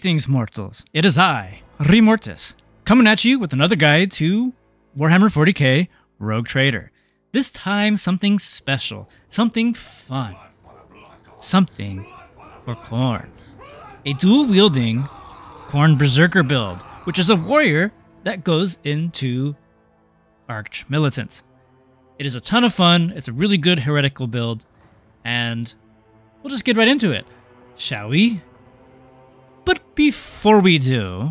Greetings, mortals. It is I, Remortis, coming at you with another guide to Warhammer 40k Rogue Trader. This time, something special, something fun, something for Khorne. A dual-wielding Khorne Berzerker build, which is a warrior that goes into Arch-Militant. It is a ton of fun, it's a really good heretical build, and we'll just get right into it, shall we? But before we do,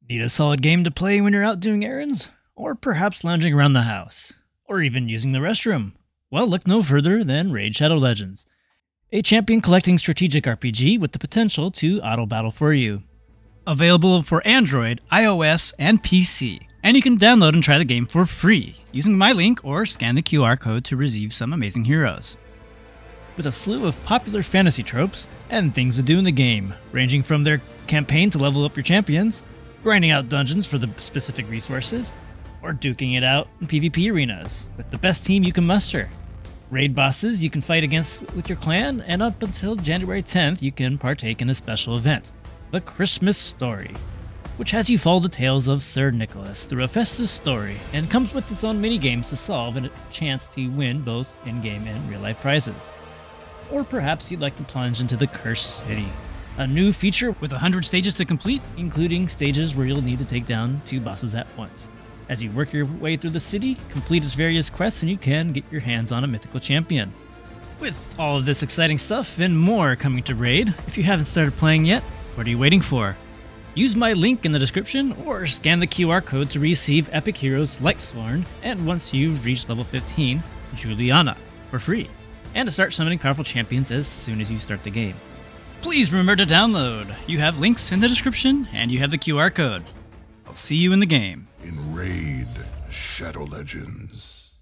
need a solid game to play when you're out doing errands? Or perhaps lounging around the house? Or even using the restroom? Well, look no further than Raid Shadow Legends, a champion collecting strategic RPG with the potential to auto-battle for you. Available for Android, iOS, and PC, and you can download and try the game for free, using my link or scan the QR code to receive some amazing heroes. With a slew of popular fantasy tropes and things to do in the game, ranging from their campaign to level up your champions, grinding out dungeons for the specific resources, or duking it out in PvP arenas with the best team you can muster. Raid bosses you can fight against with your clan, and up until January 10th you can partake in a special event, The Christmas Story, which has you follow the tales of Sir Nicholas through a festive story and comes with its own mini-games to solve and a chance to win both in-game and real-life prizes. Or perhaps you'd like to plunge into the Cursed City, a new feature with 100 stages to complete, including stages where you'll need to take down 2 bosses at once. As you work your way through the city, complete its various quests, and you can get your hands on a mythical champion. With all of this exciting stuff and more coming to Raid, if you haven't started playing yet, what are you waiting for? Use my link in the description or scan the QR code to receive epic heroes like Lightsworn, and once you've reached level 15, Juliana, for free, and to start summoning powerful champions as soon as you start the game. Please remember to download. You have links in the description, and you have the QR code. I'll see you in the game. In Raid Shadow Legends.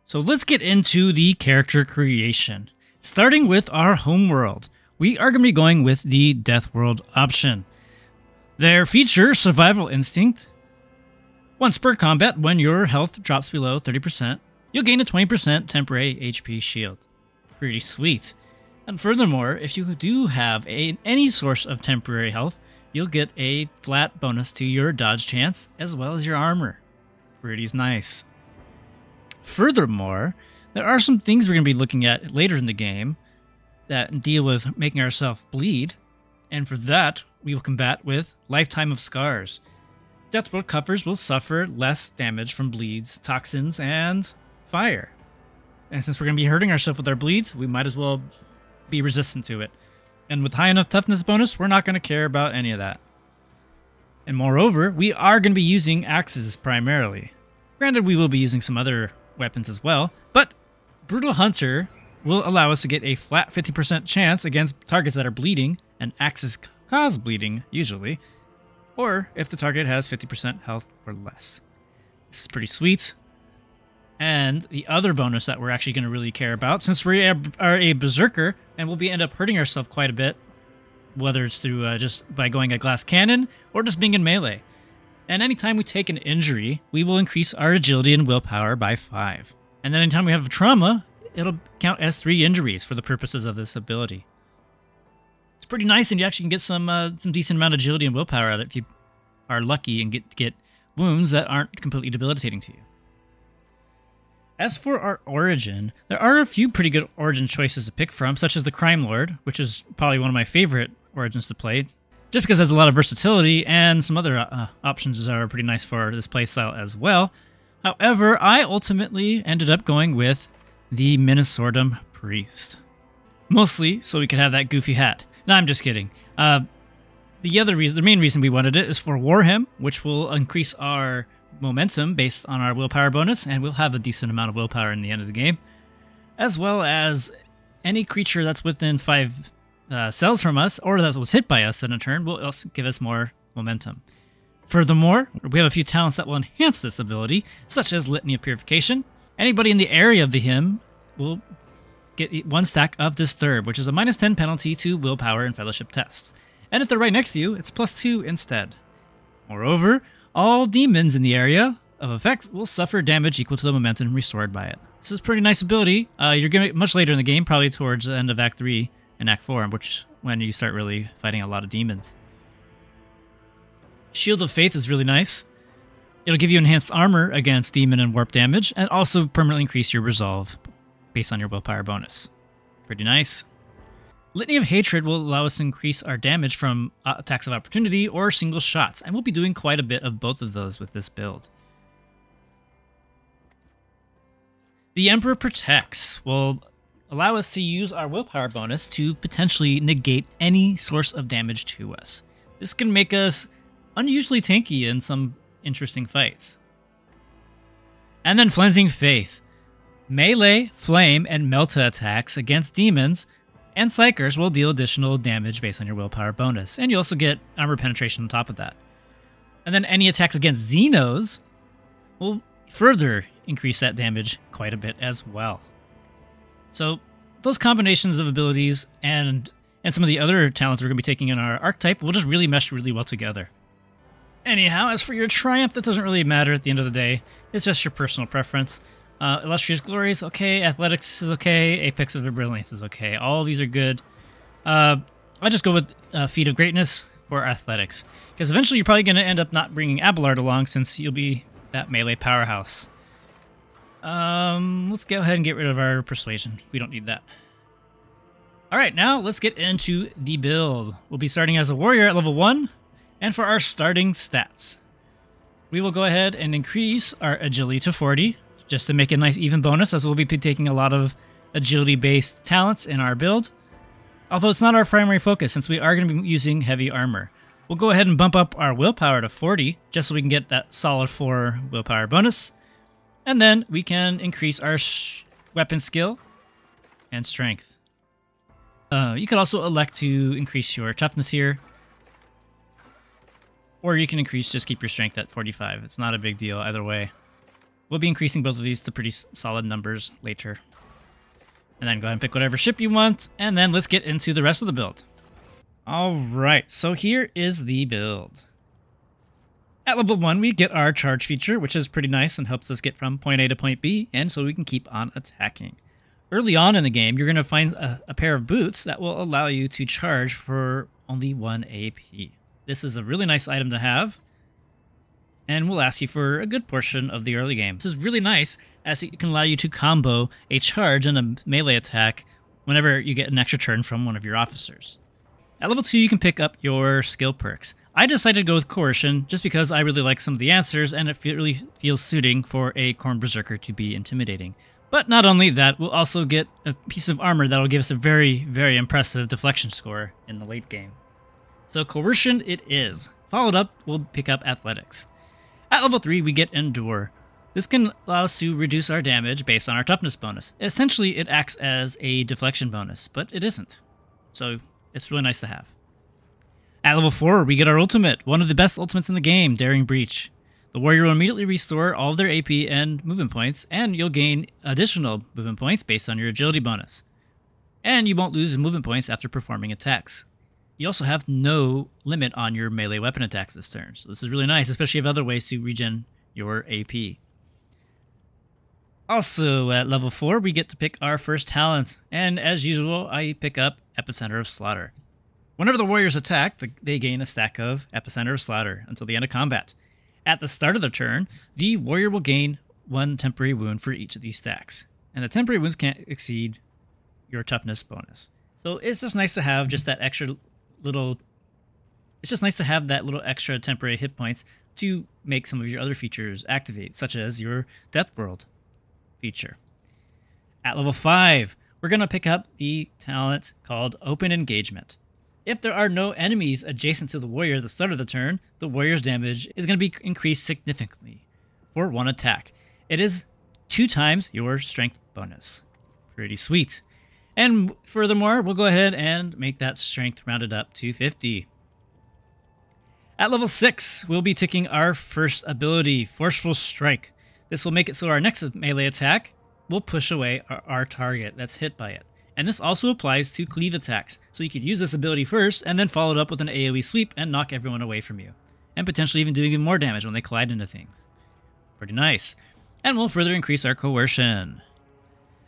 So let's get into the character creation. Starting with our Homeworld, we are going to be going with the Death World option. Their feature, Survival Instinct. Once per combat, when your health drops below 30%, you'll gain a 20% temporary HP shield. Pretty sweet. And furthermore, if you do have any source of temporary health, you'll get a flat bonus to your dodge chance as well as your armor. Pretty nice. Furthermore, there are some things we're going to be looking at later in the game that deal with making ourselves bleed, and for that, we will combat with Lifetime of Scars. Deathworld covers will suffer less damage from bleeds, toxins, and fire. And since we're going to be hurting ourselves with our bleeds, we might as well be resistant to it. And with high enough toughness bonus, we're not going to care about any of that. And moreover, we are going to be using axes primarily. Granted, we will be using some other weapons as well, but Brutal Hunter will allow us to get a flat 50% chance against targets that are bleeding, and axes cause bleeding, usually, or if the target has 50% health or less. This is pretty sweet. And the other bonus that we're actually going to really care about, since we are a Berserker, and we'll end up hurting ourselves quite a bit, whether it's through just by going a glass cannon, or just being in melee. And anytime we take an injury, we will increase our agility and willpower by 5. And then anytime we have a trauma, it'll count as 3 injuries for the purposes of this ability. It's pretty nice, and you actually can get some decent amount of agility and willpower out of it if you are lucky and get wounds that aren't completely debilitating to you. As for our origin, there are a few pretty good origin choices to pick from, such as the Crime Lord, which is probably one of my favorite origins to play, just because it has a lot of versatility, and some other options that are pretty nice for this playstyle as well. However, I ultimately ended up going with the Minnesordum Priest. Mostly so we could have that goofy hat. No, I'm just kidding. The main reason we wanted it is for Warham, which will increase our momentum based on our willpower bonus, and we'll have a decent amount of willpower in the end of the game, as well as any creature that's within 5 cells from us or that was hit by us in a turn will also give us more momentum. Furthermore, we have a few talents that will enhance this ability, such as Litany of Purification. Anybody in the area of the hymn will get 1 stack of Disturb, which is a -10 penalty to willpower and fellowship tests, and if they're right next to you, it's +2 instead. Moreover, all demons in the area of effect will suffer damage equal to the momentum restored by it. This is a pretty nice ability. You're going to get much later in the game, probably towards the end of Act 3 and Act 4, which when you start really fighting a lot of demons. Shield of Faith is really nice. It'll give you enhanced armor against demon and warp damage, and also permanently increase your resolve based on your willpower bonus. Pretty nice. Litany of Hatred will allow us to increase our damage from attacks of opportunity or single shots, and we'll be doing quite a bit of both of those with this build. The Emperor Protects will allow us to use our willpower bonus to potentially negate any source of damage to us. This can make us unusually tanky in some interesting fights. And then Flensing Faith. Melee, flame, and melta attacks against demons and psychers will deal additional damage based on your willpower bonus, and you also get armor penetration on top of that. And then any attacks against Xenos will further increase that damage quite a bit as well. So those combinations of abilities and some of the other talents we're going to be taking in our archetype will just really mesh really well together. Anyhow, as for your triumph, that doesn't really matter at the end of the day. It's just your personal preference. Illustrious Glory is okay, Athletics is okay, Apex of the Brilliance is okay. All of these are good. I just go with Feat of Greatness for Athletics, because eventually you're probably going to end up not bringing Abelard along since you'll be that melee powerhouse. Let's go ahead and get rid of our Persuasion. We don't need that. Alright, now let's get into the build. We'll be starting as a warrior at level 1, and for our starting stats, we will go ahead and increase our agility to 40, just to make a nice even bonus, as we'll be taking a lot of agility-based talents in our build. Although it's not our primary focus, since we are going to be using heavy armor. We'll go ahead and bump up our willpower to 40, just so we can get that solid 4 willpower bonus. And then we can increase our weapon skill and strength. You could also elect to increase your toughness here. Or you can just keep your strength at 45. It's not a big deal either way. We'll be increasing both of these to pretty solid numbers later. And then go ahead and pick whatever ship you want, and then let's get into the rest of the build. Alright, so here is the build. At level 1, we get our charge feature, which is pretty nice and helps us get from point A to point B, and so we can keep on attacking. Early on in the game, you're going to find a pair of boots that will allow you to charge for only 1 AP. This is a really nice item to have, and will last you for a good portion of the early game. This is really nice, as it can allow you to combo a charge and a melee attack whenever you get an extra turn from one of your officers. At level 2, you can pick up your skill perks. I decided to go with Coercion just because I really like some of the answers, and it really feels suiting for a Khorne Berzerker to be intimidating. But not only that, we'll also get a piece of armor that will give us a very, very impressive deflection score in the late game. So Coercion it is. Followed up, we'll pick up Athletics. At level 3, we get Endure. This can allow us to reduce our damage based on our toughness bonus. Essentially, it acts as a deflection bonus, but it isn't. So it's really nice to have. At level 4, we get our ultimate, one of the best ultimates in the game, Daring Breach. The warrior will immediately restore all of their AP and movement points, and you'll gain additional movement points based on your agility bonus. And you won't lose movement points after performing attacks. You also have no limit on your melee weapon attacks this turn, so this is really nice, especially if you have other ways to regen your AP. Also, at level 4, we get to pick our first talent, and as usual, I pick up Epicenter of Slaughter. Whenever the warriors attack, they gain a stack of Epicenter of Slaughter until the end of combat. At the start of the turn, the warrior will gain 1 temporary wound for each of these stacks, and the temporary wounds can't exceed your toughness bonus. So it's just nice to have just that extra little... It's just nice to have that little extra temporary hit points to make some of your other features activate, such as your Death World feature. At level 5, we're going to pick up the talent called Open Engagement. If there are no enemies adjacent to the warrior at the start of the turn, the warrior's damage is going to be increased significantly for 1 attack. It is 2 times your strength bonus. Pretty sweet. And furthermore, we'll go ahead and make that strength rounded up to 50. At level 6, we'll be taking our first ability, Forceful Strike. This will make it so our next melee attack will push away our target that's hit by it. And this also applies to cleave attacks, so you could use this ability first and then follow it up with an AoE sweep and knock everyone away from you. And potentially even do even more damage when they collide into things. Pretty nice. And we'll further increase our Coercion.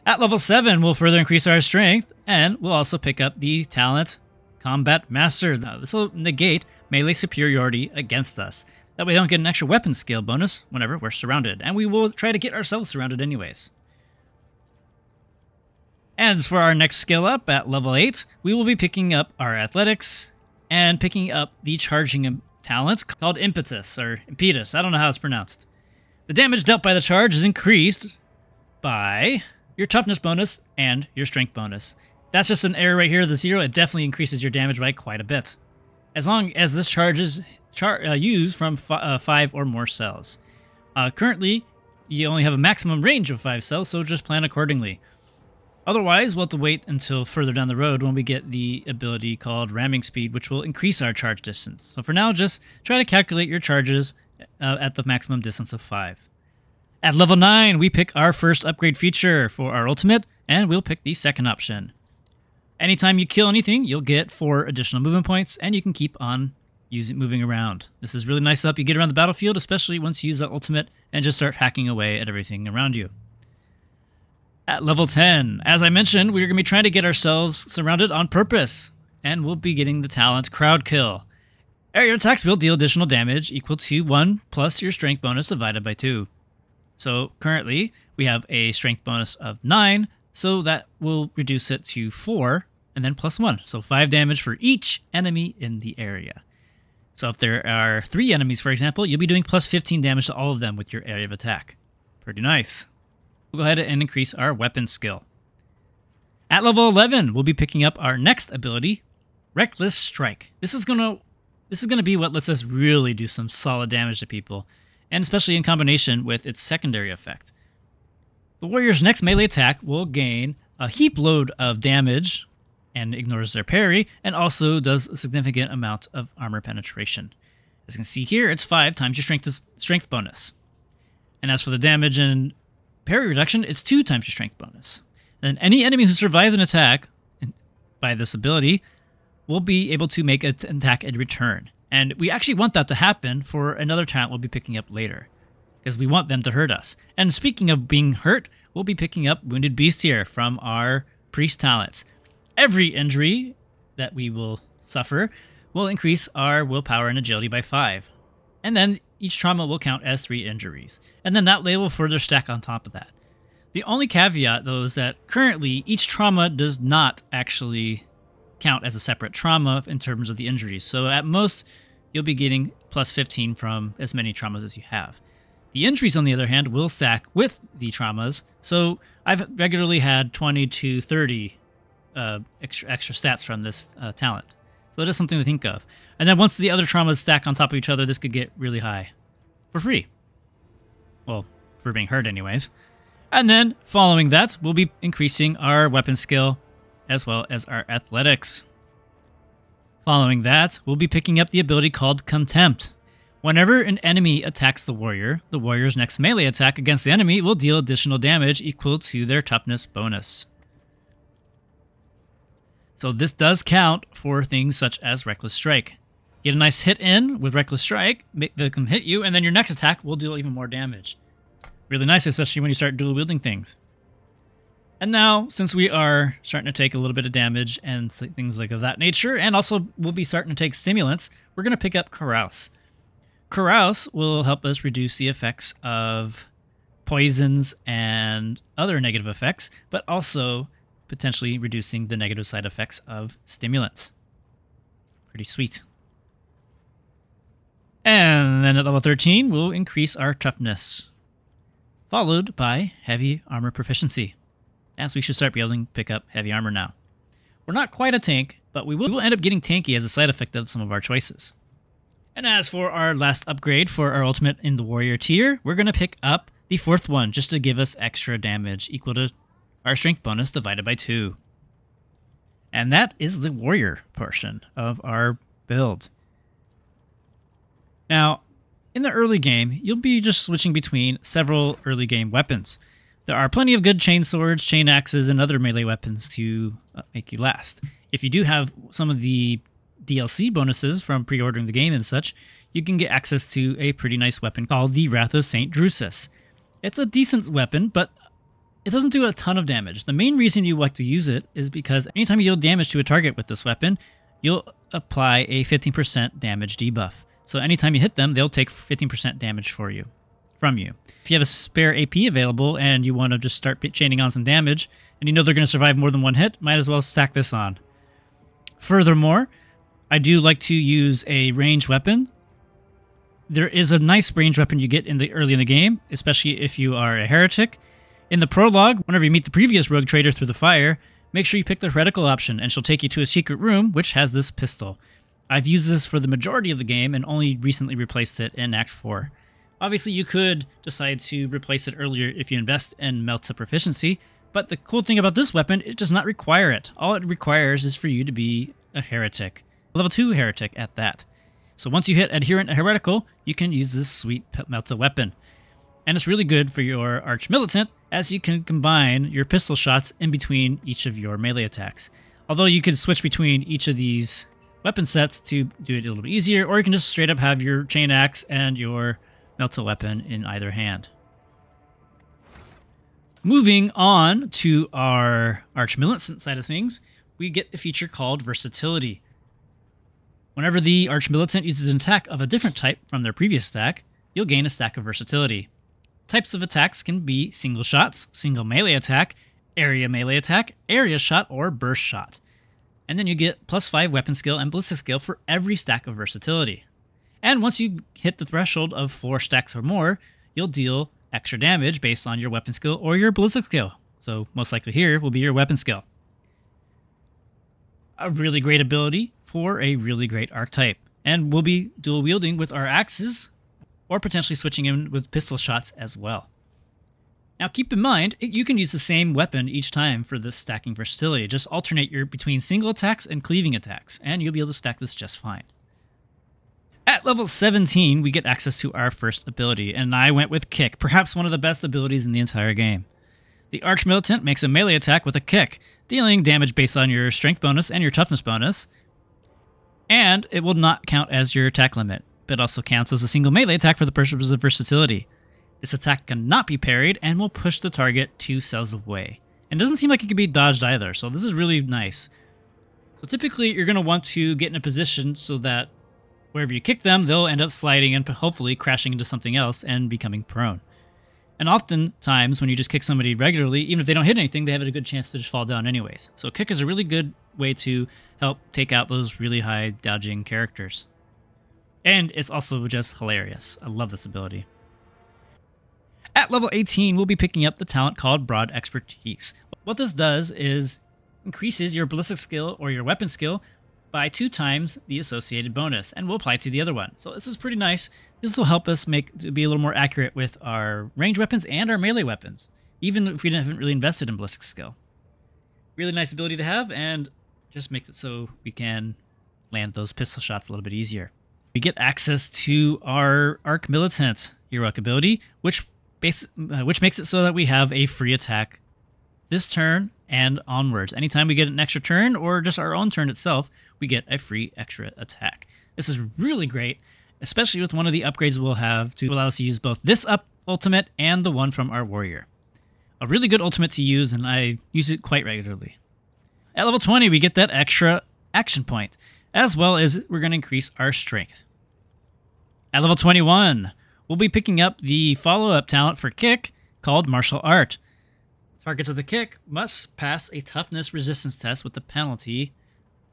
At level 7, we'll further increase our strength, and we'll also pick up the talent Combat Master. Now, this will negate melee superiority against us. That way we don't get an extra weapon skill bonus whenever we're surrounded. And we will try to get ourselves surrounded anyways. And for our next skill up at level 8, we will be picking up our Athletics and picking up the charging talent called Impetus, or Impetus. I don't know how it's pronounced. The damage dealt by the charge is increased by your toughness bonus and your strength bonus. That's just an error right here, the 0. It definitely increases your damage by quite a bit. As long as this charge is used from 5 or more cells. Currently, you only have a maximum range of 5 cells, so just plan accordingly. Otherwise, we'll have to wait until further down the road when we get the ability called Ramming Speed, which will increase our charge distance. So for now, just try to calculate your charges at the maximum distance of 5. At level 9, we pick our first upgrade feature for our ultimate, and we'll pick the second option. Anytime you kill anything, you'll get 4 additional movement points, and you can keep on moving around. This is really nice to help you get around the battlefield, especially once you use that ultimate and just start hacking away at everything around you. At level 10, as I mentioned, we're going to be trying to get ourselves surrounded on purpose, and we'll be getting the talent Crowd Kill. Area attacks will deal additional damage equal to 1 plus your strength bonus divided by 2. So currently, we have a strength bonus of 9, so that will reduce it to 4, and then plus 1. So 5 damage for each enemy in the area. So if there are 3 enemies, for example, you'll be doing plus 15 damage to all of them with your area of attack. Pretty nice. We'll go ahead and increase our weapon skill. At level 11, we'll be picking up our next ability, Reckless Strike. This is gonna be what lets us really do some solid damage to people, and especially in combination with its secondary effect. The warrior's next melee attack will gain a heap load of damage and ignores their parry, and also does a significant amount of armor penetration. As you can see here, it's 5 times your strength bonus. And as for the damage and parry reduction, it's 2 times your strength bonus. Then any enemy who survives an attack by this ability will be able to make an attack in return. And we actually want that to happen for another talent we'll be picking up later, because we want them to hurt us. And speaking of being hurt, we'll be picking up Wounded Beast here from our Priest talents. Every injury that we will suffer will increase our willpower and agility by 5. And then each trauma will count as 3 injuries. And then that will further stack on top of that. The only caveat, though, is that currently each trauma does not actually count as a separate trauma in terms of the injuries. So at most, you'll be getting plus 15 from as many traumas as you have. The injuries, on the other hand, will stack with the traumas. So I've regularly had 20 to 30 extra stats from this talent. So it is something to think of. And then once the other traumas stack on top of each other, this could get really high. For free. Well, for being hurt anyways. And then, following that, we'll be increasing our weapon skill, as well as our athletics. Following that, we'll be picking up the ability called Contempt. Whenever an enemy attacks the warrior's next melee attack against the enemy will deal additional damage equal to their toughness bonus. So this does count for things such as Reckless Strike. Get a nice hit in with Reckless Strike, make them hit you, and then your next attack will deal even more damage. Really nice, especially when you start dual wielding things. And now, since we are starting to take a little bit of damage and things like of that nature, and also we'll be starting to take stimulants, we're going to pick up Carouse. Carouse will help us reduce the effects of poisons and other negative effects, but also potentially reducing the negative side effects of stimulants. Pretty sweet. And then at level 13, we'll increase our toughness, followed by heavy armor proficiency, as we should start being able to pick up heavy armor now. We're not quite a tank, but we will end up getting tanky as a side effect of some of our choices. And as for our last upgrade for our ultimate in the warrior tier, we're going to pick up the 4th one just to give us extra damage equal to our strength bonus divided by 2. And that is the warrior portion of our build. Now, in the early game, you'll be just switching between several early game weapons. There are plenty of good chain swords, Chainaxes, and other melee weapons to make you last. If you do have some of the DLC bonuses from pre-ordering the game and such, you can get access to a pretty nice weapon called the Wrath of St. Drusus. It's a decent weapon, but it doesn't do a ton of damage. The main reason you like to use it is because anytime you deal damage to a target with this weapon, you'll apply a 15% damage debuff. So anytime you hit them, they'll take 15% damage from you. If you have a spare AP available and you want to just start chaining on some damage, and you know they're going to survive more than one hit, might as well stack this on. Furthermore, I do like to use a ranged weapon. There is a nice ranged weapon you get early in the game, especially if you are a heretic. In the prologue, whenever you meet the previous rogue trader through the fire, make sure you pick the heretical option, and she'll take you to a secret room, which has this pistol. I've used this for the majority of the game, and only recently replaced it in Act 4. Obviously, you could decide to replace it earlier if you invest in Melta proficiency, but the cool thing about this weapon, it does not require it. All it requires is for you to be a heretic. Level 2 heretic at that. So once you hit Adherent Heretical, you can use this sweet Melta weapon. And it's really good for your Arch-Militant, as you can combine your pistol shots in between each of your melee attacks. Although you can switch between each of these weapon sets to do it a little bit easier, or you can just straight up have your Chainaxe and your Melta weapon in either hand. Moving on to our Arch-Militant side of things, we get the feature called Versatility. Whenever the Arch-Militant uses an attack of a different type from their previous stack, you'll gain a stack of Versatility. Types of attacks can be single shots, single melee attack, melee attack, area shot, or burst shot. And then you get +5 weapon skill and ballistic skill for every stack of Versatility. And once you hit the threshold of 4 stacks or more, you'll deal extra damage based on your weapon skill or your ballistic skill. So most likely here will be your weapon skill. A really great ability for a really great archetype. And we'll be dual wielding with our axes, or potentially switching in with pistol shots as well. Now keep in mind, you can use the same weapon each time for this stacking versatility. Just alternate between single attacks and cleaving attacks, and you'll be able to stack this just fine. At level 17, we get access to our first ability, and I went with Kick, perhaps one of the best abilities in the entire game. The Arch-Militant makes a melee attack with a kick, dealing damage based on your strength bonus and your toughness bonus, and it will not count as your attack limit, but also counts as a single melee attack for the purposes of versatility. This attack cannot be parried and will push the target 2 cells away. And it doesn't seem like it can be dodged either, so this is really nice. So typically you're going to want to get in a position so that wherever you kick them, they'll end up sliding and hopefully crashing into something else and becoming prone. And oftentimes, when you just kick somebody regularly, even if they don't hit anything, they have a good chance to just fall down anyways. So kick is a really good way to help take out those really high dodging characters. And it's also just hilarious. I love this ability. At level 18, we'll be picking up the talent called Broad Expertise. What this does is increases your ballistic skill or your weapon skill by 2 times the associated bonus, and will apply to the other one. So this is pretty nice. This will help us be a little more accurate with our ranged weapons and our melee weapons, even if we haven't really invested in ballistic skill. Really nice ability to have, and just makes it so we can land those pistol shots a little bit easier. We get access to our Arch-Militant heroic ability, which makes it so that we have a free attack this turn and onwards. Anytime we get an extra turn, or just our own turn itself, we get a free extra attack. This is really great, especially with one of the upgrades we'll have to allow us to use both this ultimate and the one from our warrior. A really good ultimate to use, and I use it quite regularly. At level 20, we get that extra action point, as well as we're going to increase our strength. At level 21, we'll be picking up the follow-up talent for Kick called Martial Art. Targets of the kick must pass a toughness resistance test with the penalty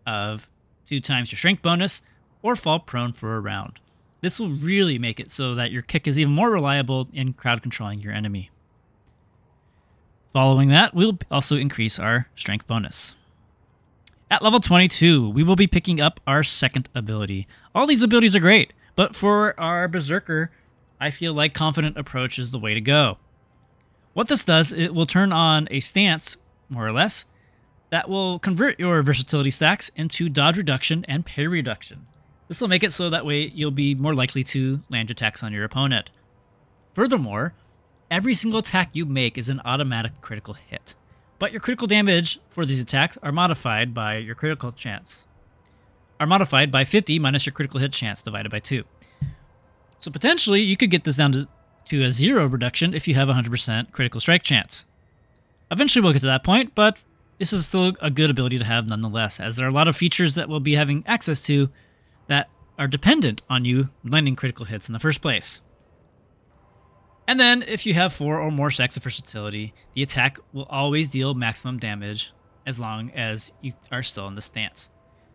of 2 times your strength bonus or fall prone for a round. This will really make it so that your kick is even more reliable in crowd controlling your enemy. Following that, we'll also increase our strength bonus. At level 22, we will be picking up our second ability. All these abilities are great, but for our Berserker, I feel like Confident Approach is the way to go. What this does, it will turn on a stance, more or less, that will convert your versatility stacks into dodge reduction and parry reduction. This will make it so that way you'll be more likely to land attacks on your opponent. Furthermore, every single attack you make is an automatic critical hit, but your critical damage for these attacks are modified by your critical chance. Are modified by 50 minus your critical hit chance divided by 2. So potentially you could get this down to a 0 reduction if you have 100% critical strike chance. Eventually we'll get to that point, but this is still a good ability to have nonetheless, as there are a lot of features that we'll be having access to that are dependent on you landing critical hits in the first place. And then, if you have 4 or more stacks of versatility, the attack will always deal maximum damage as long as you are still in the stance.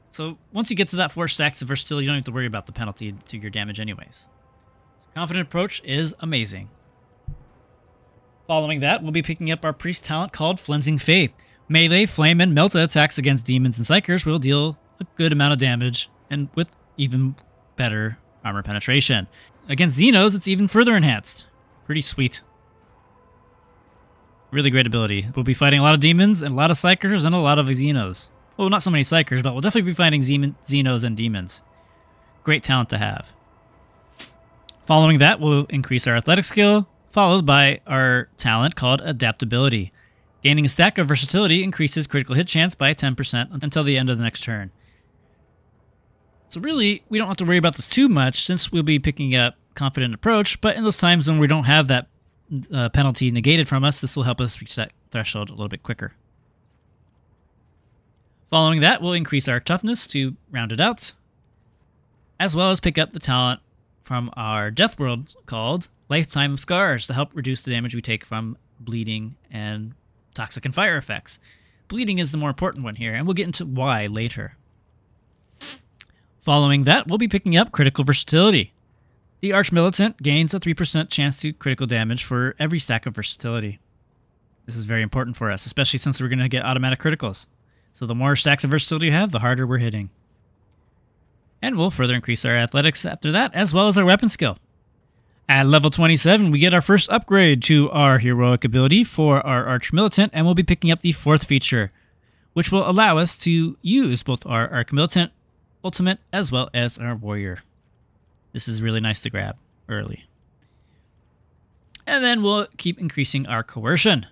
So once you get to that 4 stacks of versatility, you don't have to worry about the penalty to your damage anyways. Confident Approach is amazing. Following that, we'll be picking up our priest talent called Flensing Faith. Melee, flame, and melta attacks against demons and psychers will deal a good amount of damage, and with even better armor penetration. Against Xenos, it's even further enhanced. Pretty sweet. Really great ability. We'll be fighting a lot of demons and a lot of psychers and a lot of Xenos. Well, not so many psychers, but we'll definitely be fighting Xenos and demons. Great talent to have. Following that, we'll increase our athletic skill, followed by our talent called Adaptability. Gaining a stack of versatility increases critical hit chance by 10% until the end of the next turn. So really, we don't have to worry about this too much since we'll be picking up Confident Approach, but in those times when we don't have that penalty negated from us, this will help us reach that threshold a little bit quicker. Following that, we'll increase our toughness to round it out, as well as pick up the talent from our Death World called Lifetime of Scars to help reduce the damage we take from bleeding and toxic and fire effects. Bleeding is the more important one here, and we'll get into why later. Following that, we'll be picking up Critical Versatility. The Arch-Militant gains a 3% chance to critical damage for every stack of versatility. This is very important for us, especially since we're going to get automatic criticals. So the more stacks of versatility you have, the harder we're hitting. And we'll further increase our athletics after that, as well as our weapon skill. At level 27, we get our first upgrade to our heroic ability for our Arch-Militant, and we'll be picking up the 4th feature, which will allow us to use both our Arch-Militant ultimate as well as our warrior. This is really nice to grab early. And then we'll keep increasing our coercion,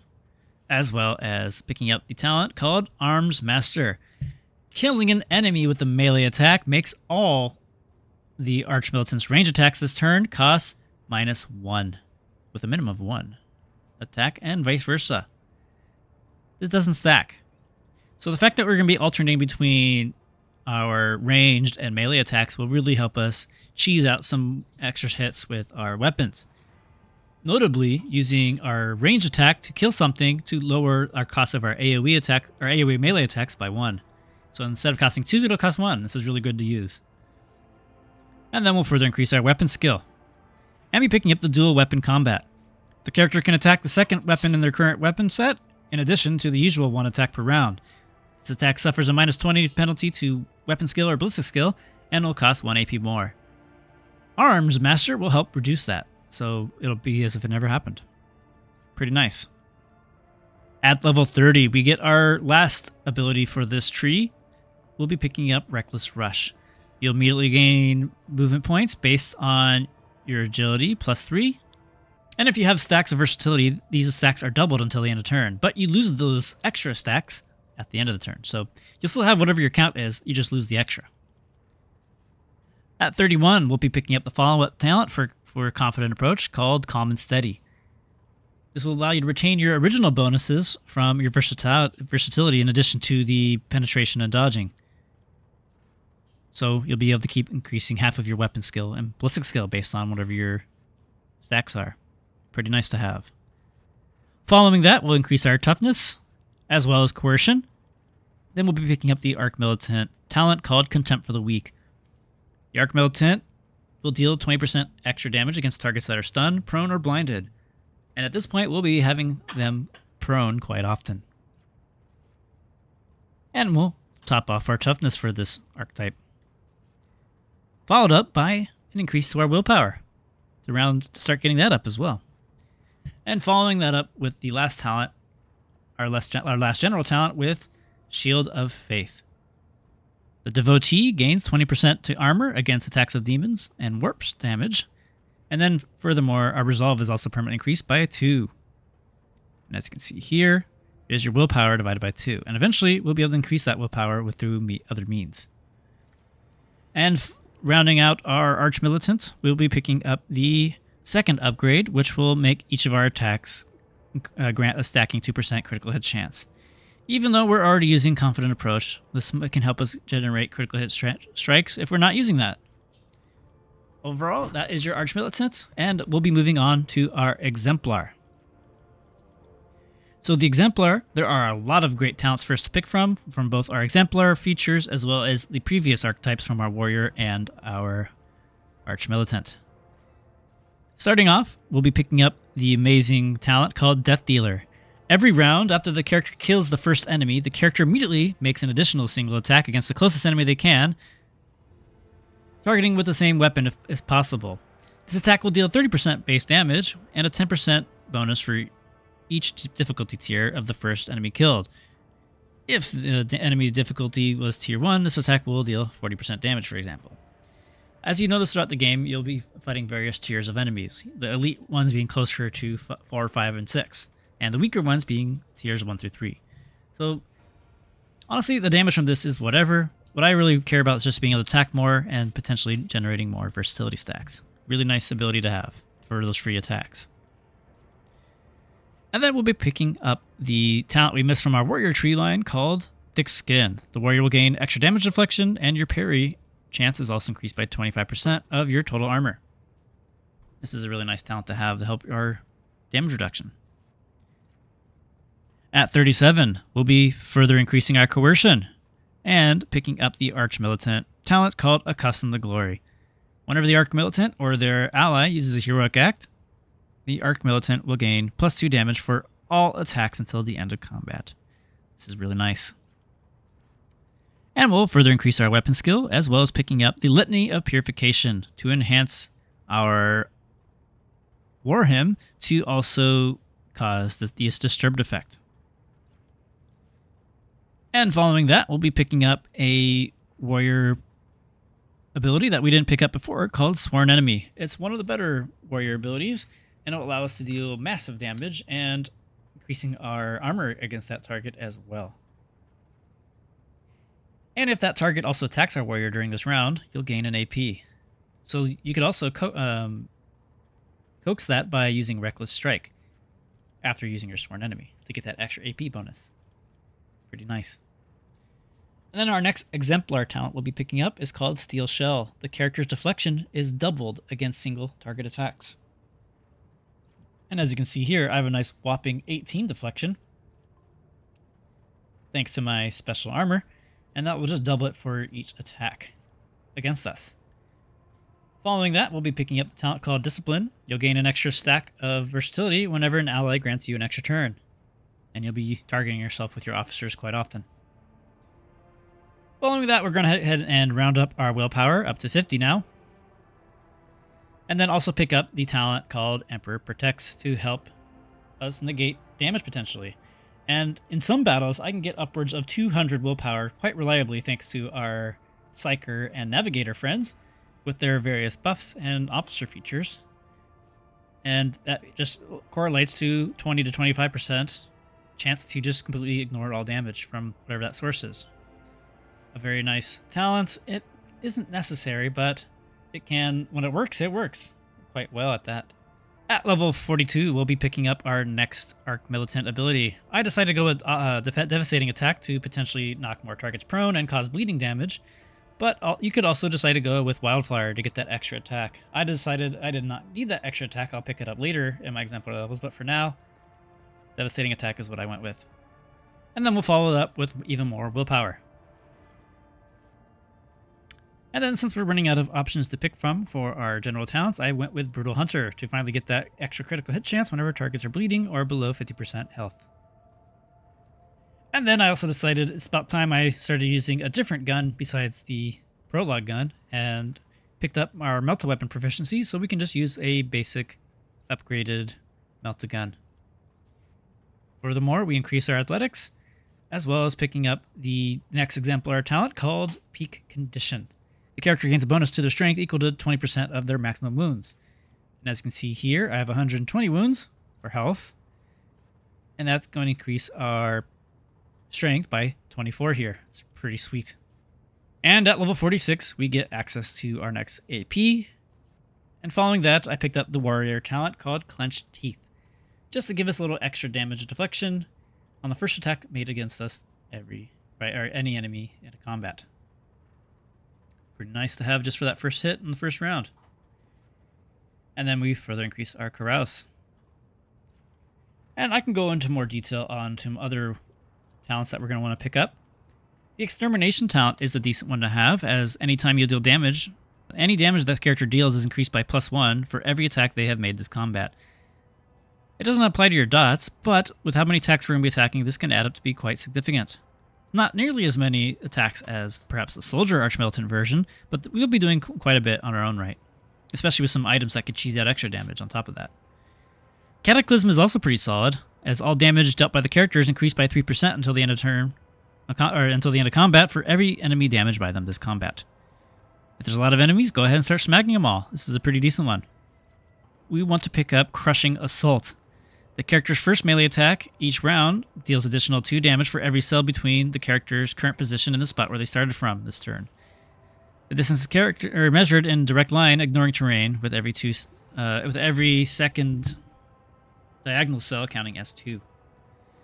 as well as picking up the talent called Arms Master. Killing an enemy with a melee attack makes all the Arch-Militant's range attacks this turn cost -1, with a minimum of 1 attack, and vice versa. This doesn't stack. So the fact that we're going to be alternating between our ranged and melee attacks will really help us cheese out some extra hits with our weapons. Notably, using our ranged attack to kill something to lower our cost of our AoE attack or AoE melee attacks by 1. So instead of costing 2, it'll cost 1. This is really good to use. And then we'll further increase our weapon skill, and be picking up the dual weapon combat. The character can attack the second weapon in their current weapon set, in addition to the usual 1 attack per round. This attack suffers a -20 penalty to weapon skill or ballistic skill, and will cost 1 AP more. Arms Master will help reduce that, so it'll be as if it never happened. Pretty nice. At level 30, we get our last ability for this tree. We'll be picking up Reckless Rush. You'll immediately gain movement points based on your agility +3. And if you have stacks of versatility, these stacks are doubled until the end of turn. But you lose those extra stacks at the end of the turn. So you'll still have whatever your count is, you just lose the extra. At 31, we'll be picking up the follow-up talent for Confident Approach called Calm and Steady. This will allow you to retain your original bonuses from your versatility in addition to the penetration and dodging. So you'll be able to keep increasing half of your weapon skill and ballistic skill based on whatever your stacks are. Pretty nice to have. Following that, we'll increase our toughness as well as coercion. Then we'll be picking up the Arch-Militant talent called Contempt for the Weak. The Arch-Militant will deal 20% extra damage against targets that are stunned, prone, or blinded. And at this point, we'll be having them prone quite often. And we'll top off our toughness for this archetype. Followed up by an increase to our willpower to start getting that up as well. And following that up with the last talent, our last general talent with Shield of Faith. The Devotee gains 20% to armor against attacks of demons and warps damage. And then furthermore, our resolve is also permanently increased by 2. And as you can see here, it is your willpower divided by 2. And eventually, we'll be able to increase that willpower through other means. And rounding out our Arch-Militant, we'll be picking up the second upgrade, which will make each of our attacks grant a stacking 2% critical hit chance. Even though we're already using Confident Approach, this can help us generate critical hit strikes if we're not using that. Overall, that is your Arch-Militant, and we'll be moving on to our Exemplar. So the Exemplar, there are a lot of great talents for us to pick from both our Exemplar features as well as the previous archetypes from our Warrior and our Arch-Militant. Starting off, we'll be picking up the amazing talent called Death Dealer. Every round, after the character kills the first enemy, the character immediately makes an additional single attack against the closest enemy they can, targeting with the same weapon if possible. This attack will deal 30% base damage and a 10% bonus for each difficulty tier of the first enemy killed. If the enemy difficulty was tier 1, this attack will deal 40% damage, for example. As you notice throughout the game, you'll be fighting various tiers of enemies, the elite ones being closer to 4, 5, and 6, and the weaker ones being tiers 1 through 3. So, honestly, the damage from this is whatever. What I really care about is just being able to attack more and potentially generating more versatility stacks. Really nice ability to have for those free attacks. And then we'll be picking up the talent we missed from our Warrior tree line called Thick Skin. The Warrior will gain extra damage deflection, and your parry chance is also increased by 25% of your total armor. This is a really nice talent to have to help our damage reduction. At 37, we'll be further increasing our coercion and picking up the Arch-Militant talent called Accustomed to Glory. Whenever the Arch-Militant or their ally uses a heroic act, the Arch-Militant will gain +2 damage for all attacks until the end of combat. This is really nice. And we'll further increase our weapon skill, as well as picking up the Litany of Purification to enhance our War Hymn to also cause this Disturbed effect. And following that, we'll be picking up a Warrior ability that we didn't pick up before called Sworn Enemy. It's one of the better Warrior abilities, and it'll allow us to deal massive damage and increasing our armor against that target as well. And if that target also attacks our Warrior during this round, you'll gain an AP. So you could also coax that by using Reckless Strike after using your Sworn Enemy to get that extra AP bonus. Pretty nice. And then our next Exemplar talent we'll be picking up is called Steel Shell. The character's deflection is doubled against single target attacks. And as you can see here, I have a nice whopping 18 deflection, thanks to my special armor, and that will just double it for each attack against us. Following that, we'll be picking up the talent called Discipline. You'll gain an extra stack of versatility whenever an ally grants you an extra turn, and you'll be targeting yourself with your officers quite often. Following that, we're going to head and round up our willpower up to 50 now. And then also pick up the talent called Emperor Protects to help us negate damage potentially. And in some battles, I can get upwards of 200 willpower quite reliably thanks to our Psyker and Navigator friends with their various buffs and officer features. And that just correlates to 20 to 25% chance to just completely ignore all damage from whatever that source is. A very nice talent. It isn't necessary, but it can, when it works quite well at that. At level 42, we'll be picking up our next Arch-Militant ability. I decided to go with Devastating Attack to potentially knock more targets prone and cause bleeding damage, but you could also decide to go with Wildfire to get that extra attack. I decided I did not need that extra attack. I'll pick it up later in my Exemplar levels, but for now, Devastating Attack is what I went with. And then we'll follow it up with even more willpower. And then since we're running out of options to pick from for our general talents, I went with Brutal Hunter to finally get that extra critical hit chance whenever targets are bleeding or below 50% health. And then I also decided it's about time I started using a different gun besides the Prologue gun and picked up our Melta Weapon proficiency so we can just use a basic upgraded Melta gun. Furthermore, we increase our athletics as well as picking up the next Exemplar talent called Peak Condition. The character gains a bonus to their strength equal to 20% of their maximum wounds. And as you can see here, I have 120 wounds for health. And that's going to increase our strength by 24 here. It's pretty sweet. And at level 46, we get access to our next AP. And following that, I picked up the Warrior talent called Clenched Teeth, just to give us a little extra damage deflection on the first attack made against us or any enemy in a combat. Pretty nice to have just for that first hit in the first round. And then we further increase our carouse. And I can go into more detail on some other talents that we're going to want to pick up. The Extermination talent is a decent one to have, as anytime you deal damage, any damage that the character deals is increased by +1 for every attack they have made this combat. It doesn't apply to your dots, but with how many attacks we're going to be attacking, this can add up to be quite significant. Not nearly as many attacks as perhaps the Soldier Arch-Militant version, but we'll be doing quite a bit on our own right, especially with some items that could cheese out extra damage on top of that. Cataclysm is also pretty solid, as all damage dealt by the character is increased by 3% until the end of turn, or until the end of combat for every enemy damaged by them this combat. If there's a lot of enemies, go ahead and start smacking them all. This is a pretty decent one. We want to pick up Crushing Assault. The character's first melee attack each round deals additional 2 damage for every cell between the character's current position and the spot where they started from this turn. The distance is measured in direct line, ignoring terrain, with every second diagonal cell counting as 2.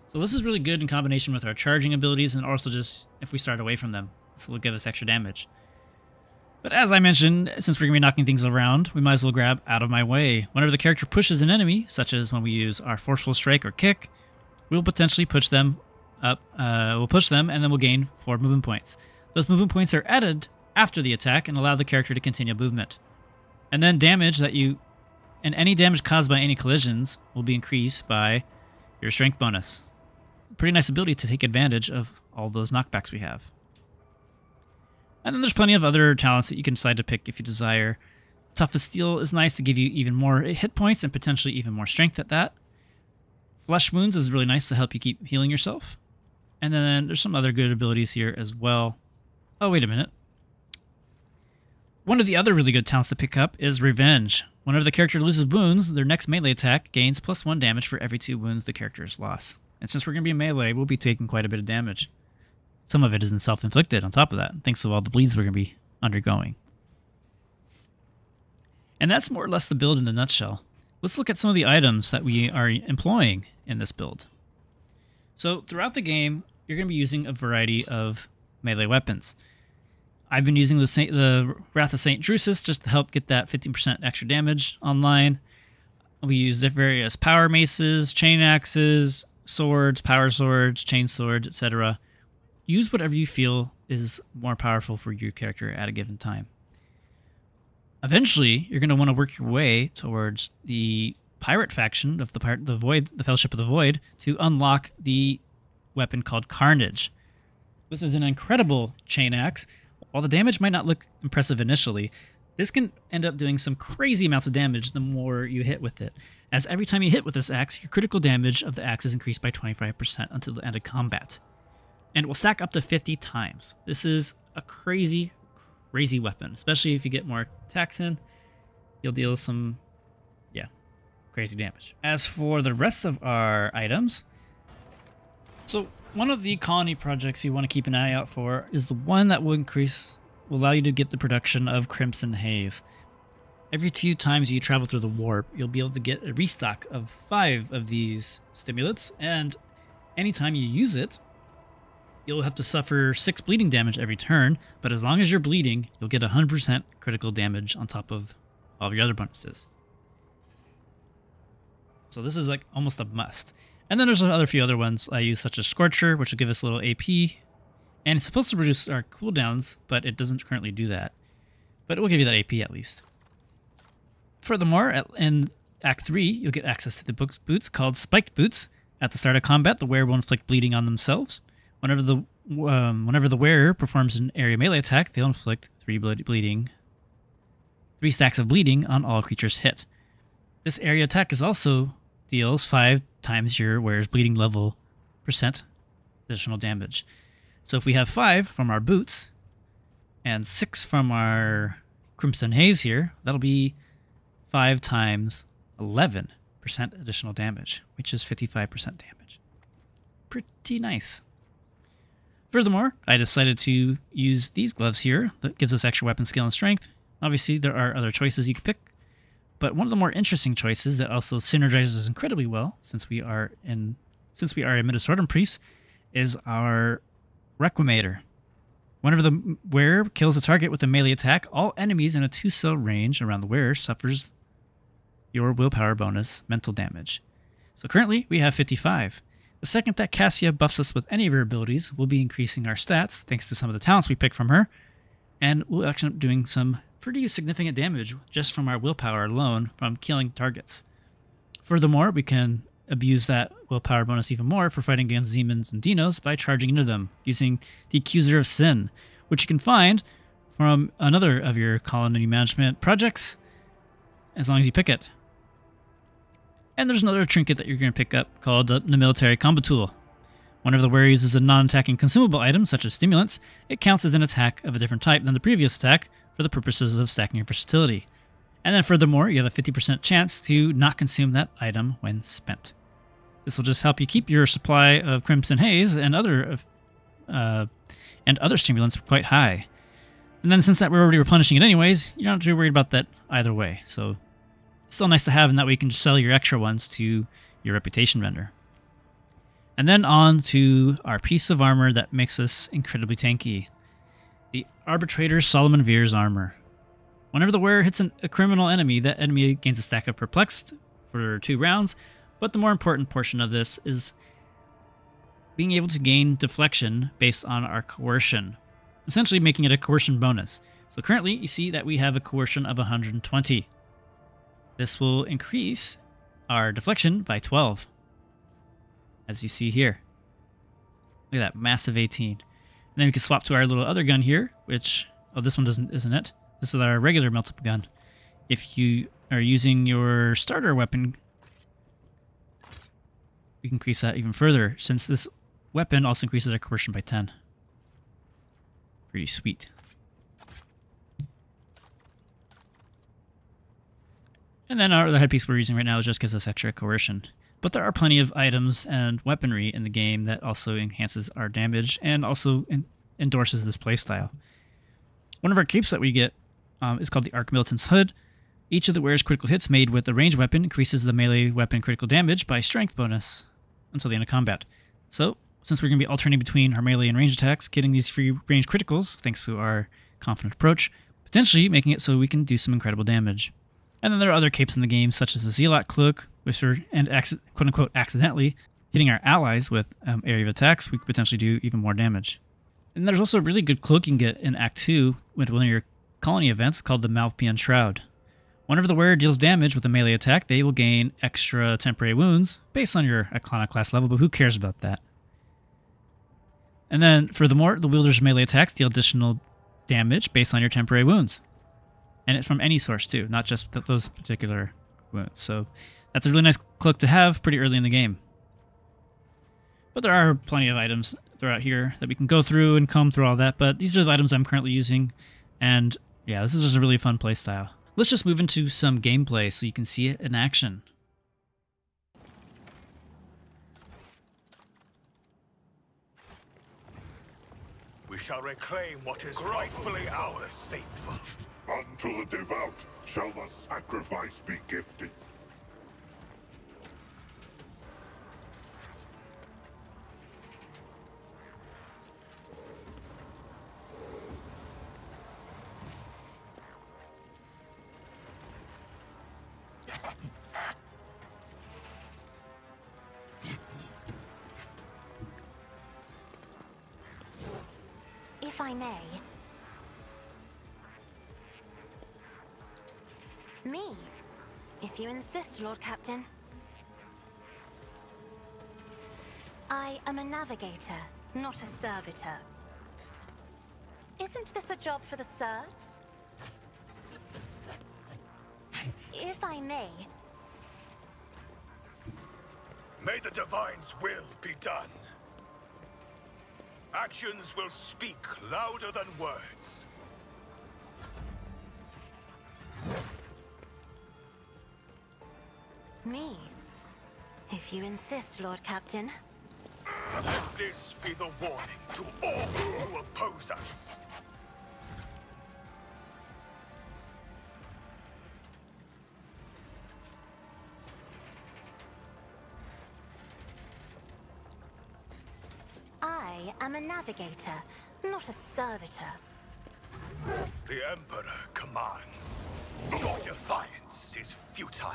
So this is really good in combination with our charging abilities, and also just if we start away from them, this will give us extra damage. But as I mentioned, since we're going to be knocking things around, we might as well grab Out of My Way. Whenever the character pushes an enemy, such as when we use our Forceful Strike or Kick, we'll potentially push them up, and then we'll gain 4 movement points. Those movement points are added after the attack and allow the character to continue movement. And then any damage caused by any collisions will be increased by your strength bonus. Pretty nice ability to take advantage of all those knockbacks we have. And then there's plenty of other talents that you can decide to pick if you desire. Tough as Steel is nice to give you even more hit points and potentially even more strength at that. Flesh Wounds is really nice to help you keep healing yourself. And then there's some other good abilities here as well. Oh, wait a minute. One of the other really good talents to pick up is Revenge. Whenever the character loses wounds, their next melee attack gains +1 damage for every 2 wounds the character has lost. And since we're going to be melee, we'll be taking quite a bit of damage. Some of it isn't self-inflicted on top of that, thanks to all the bleeds we're going to be undergoing. And that's more or less the build in a nutshell. Let's look at some of the items that we are employing in this build. So throughout the game, you're going to be using a variety of melee weapons. I've been using the Wrath of St. Drusus just to help get that 15% extra damage online. We use the various power maces, chainaxes, swords, power swords, chain swords, etc. Use whatever you feel is more powerful for your character at a given time. Eventually, you're going to want to work your way towards the pirate faction of the Fellowship of the Void, to unlock the weapon called Carnage. This is an incredible chain axe. While the damage might not look impressive initially, this can end up doing some crazy amounts of damage the more you hit with it, as every time you hit with this axe, your critical damage of the axe is increased by 25% until the end of combat. And it will stack up to 50 times. This is a crazy, crazy weapon, especially if you get more attacks in. You'll deal some, crazy damage. As for the rest of our items, so one of the colony projects you want to keep an eye out for is the one that will allow you to get the production of Crimson Haze. Every 2 times you travel through the warp, you'll be able to get a restock of 5 of these stimulants, and anytime you use it, you'll have to suffer 6 bleeding damage every turn, but as long as you're bleeding, you'll get 100% critical damage on top of all of your other bonuses. So this is like almost a must. And then there's a few other ones I use, such as Scorcher, which will give us a little AP. And it's supposed to reduce our cooldowns, but it doesn't currently do that. But it will give you that AP at least. Furthermore, in Act 3, you'll get access to the boots called Spiked Boots. At the start of combat, the wearer will inflict bleeding on themselves. Whenever the wearer performs an area melee attack, they'll inflict 3 stacks of bleeding on all creatures hit. This area attack also deals 5 times your wearer's bleeding level % additional damage. So if we have 5 from our boots and 6 from our Crimson Haze here, that'll be 5 times 11% additional damage, which is 55% damage. Pretty nice. Furthermore, I decided to use these gloves here. That gives us extra weapon skill and strength. Obviously, there are other choices you could pick, but one of the more interesting choices that also synergizes incredibly well, since we are in since we are a Minnesotan priest, is our Requimator. Whenever the wearer kills a target with a melee attack, all enemies in a 2-cell range around the wearer suffers your willpower bonus mental damage. So currently, we have 55. The second that Cassia buffs us with any of her abilities, we'll be increasing our stats, thanks to some of the talents we pick from her, and we'll actually end up doing some pretty significant damage just from our willpower alone from killing targets. Furthermore, we can abuse that willpower bonus even more for fighting against demons and dinos by charging into them using the Accuser of Sin, which you can find from another of your colony management projects, as long as you pick it. And there's another trinket that you're going to pick up called the Military Combat Tool. Whenever the wearer uses a non-attacking consumable item, such as stimulants, it counts as an attack of a different type than the previous attack for the purposes of stacking your versatility. And then furthermore, you have a 50% chance to not consume that item when spent. This will just help you keep your supply of Crimson Haze and other stimulants quite high. And then since that we're already replenishing it anyways, you don't have to be worried about that either way. So it's still nice to have, and that way you can just sell your extra ones to your reputation vendor. And then on to our piece of armor that makes us incredibly tanky. The Arbitrator Solomon Veer's armor. Whenever the wearer hits a criminal enemy, that enemy gains a stack of Perplexed for 2 rounds, but the more important portion of this is being able to gain deflection based on our coercion, essentially making it a coercion bonus. So currently, you see that we have a coercion of 120. This will increase our deflection by 12, as you see here. Look at that, massive 18. And then we can swap to our little other gun here, which, oh, this one isn't it? This is our regular multiple gun. If you are using your starter weapon, we can increase that even further, since this weapon also increases our coercion by 10. Pretty sweet. And then the headpiece we're using right now just gives us extra coercion. But there are plenty of items and weaponry in the game that also enhances our damage and also endorses this playstyle. One of our capes that we get is called the Arch-Militant's Hood. Each of the wearer's critical hits made with a ranged weapon increases the melee weapon critical damage by strength bonus until the end of combat. So, since we're going to be alternating between our melee and ranged attacks, getting these free range criticals, thanks to our confident approach, potentially making it so we can do some incredible damage. And then there are other capes in the game, such as the Zealot Cloak, which are, and quote-unquote accidentally, hitting our allies with area of attacks, we could potentially do even more damage. And there's also a really good cloak you can get in Act 2 with one of your colony events called the Malpian Shroud. Whenever the wearer deals damage with a melee attack, they will gain extra temporary wounds based on your Iconoclast level, but who cares about that? And then, furthermore, the wielder's melee attacks deal additional damage based on your temporary wounds. And it's from any source, too, not just those particular wounds. So that's a really nice cloak to have pretty early in the game. But there are plenty of items throughout here that we can go through and comb through all that. But these are the items I'm currently using. And yeah, this is just a really fun playstyle. Let's just move into some gameplay so you can see it in action. We shall reclaim what is rightfully ours, faithful. Unto the devout shall the sacrifice be gifted. If I may. Me, if you insist, Lord Captain. I am a navigator, not a servitor. Isn't this a job for the serfs? If I may. May the Divine's will be done. Actions will speak louder than words. Me, if you insist, Lord Captain. Let this be the warning to all who oppose us. I am a navigator, not a servitor. The Emperor commands. Your defiance is futile.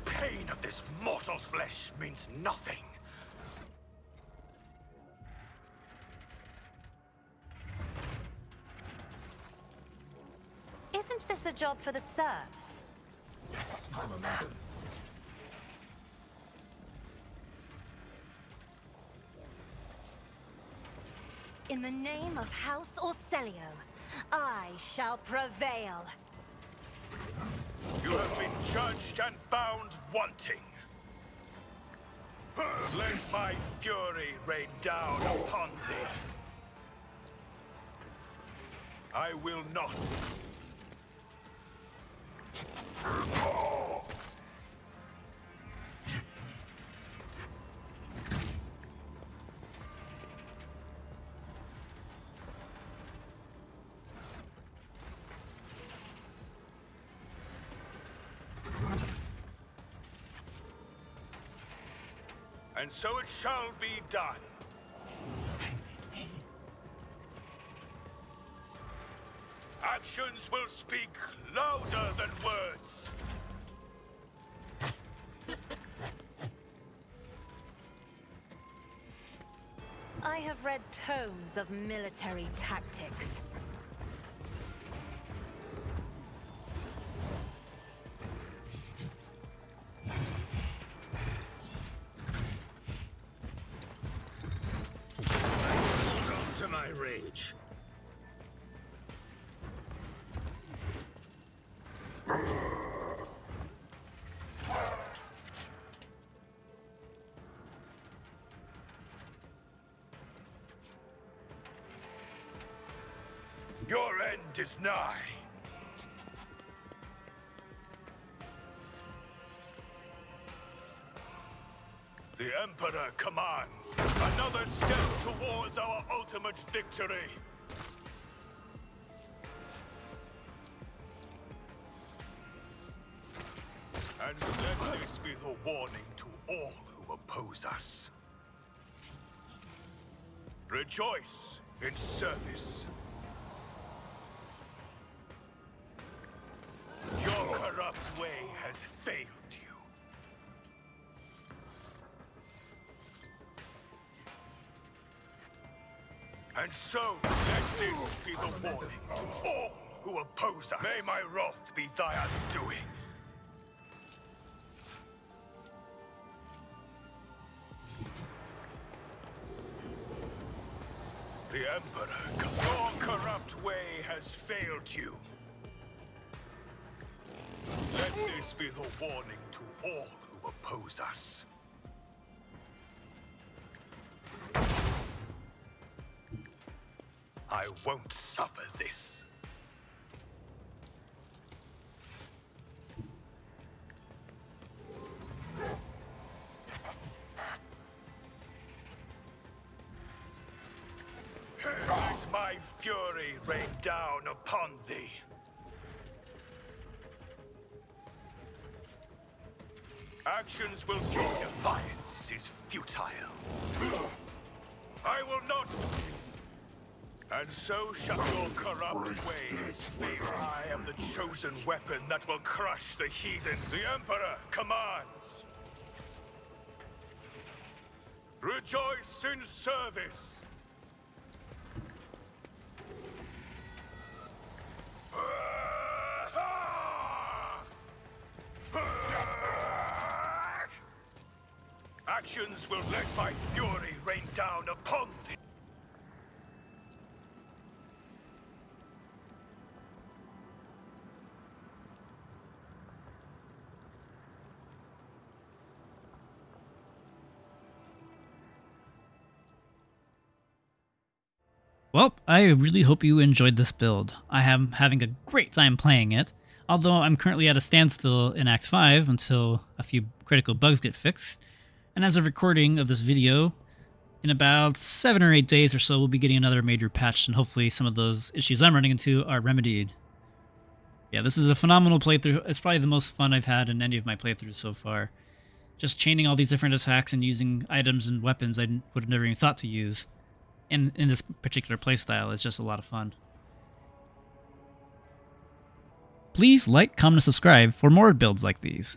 Pain of this mortal flesh means nothing. Isn't this a job for the serfs? In the name of House Orselio, I shall prevail. You have been judged and found wanting. Let my fury rain down upon thee. I will not. And so it shall be done. Actions will speak louder than words. I have read tomes of military tactics. To my rage. Your end is nigh. The Emperor commands. Another step towards our ultimate victory. And let this be the warning to all who oppose us. Rejoice in service. Your corrupt way has failed you. And so, let this be the warning to all who oppose us. May my wrath be thy undoing. The Emperor, your corrupt way has failed you. Let this be the warning to all who oppose us. I won't suffer this. Let my fury rain down upon thee. Actions will show defiance is futile. I will not. And so shall your corrupt ways fail. I am the chosen weapon that will crush the heathens. The Emperor commands. Rejoice in service. Actions will let my fury rain down upon thee. Well, I really hope you enjoyed this build. I am having a great time playing it, although I'm currently at a standstill in Act 5 until a few critical bugs get fixed. And as of recording of this video, in about 7 or 8 days or so, we'll be getting another major patch, and hopefully some of those issues I'm running into are remedied. Yeah, this is a phenomenal playthrough. It's probably the most fun I've had in any of my playthroughs so far. Just chaining all these different attacks and using items and weapons I would have never even thought to use in this particular playstyle is just a lot of fun. Please like, comment, and subscribe for more builds like these.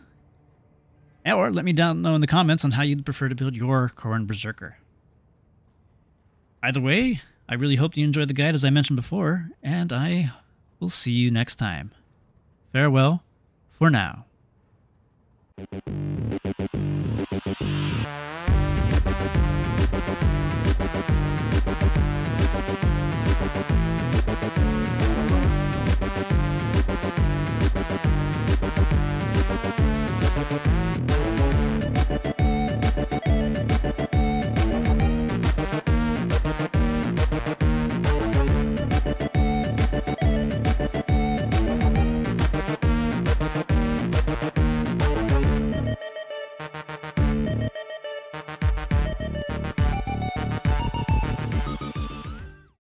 Or let me down know in the comments on how you'd prefer to build your Khorne Berzerker. Either way, I really hope you enjoyed the guide as I mentioned before, and I will see you next time. Farewell for now.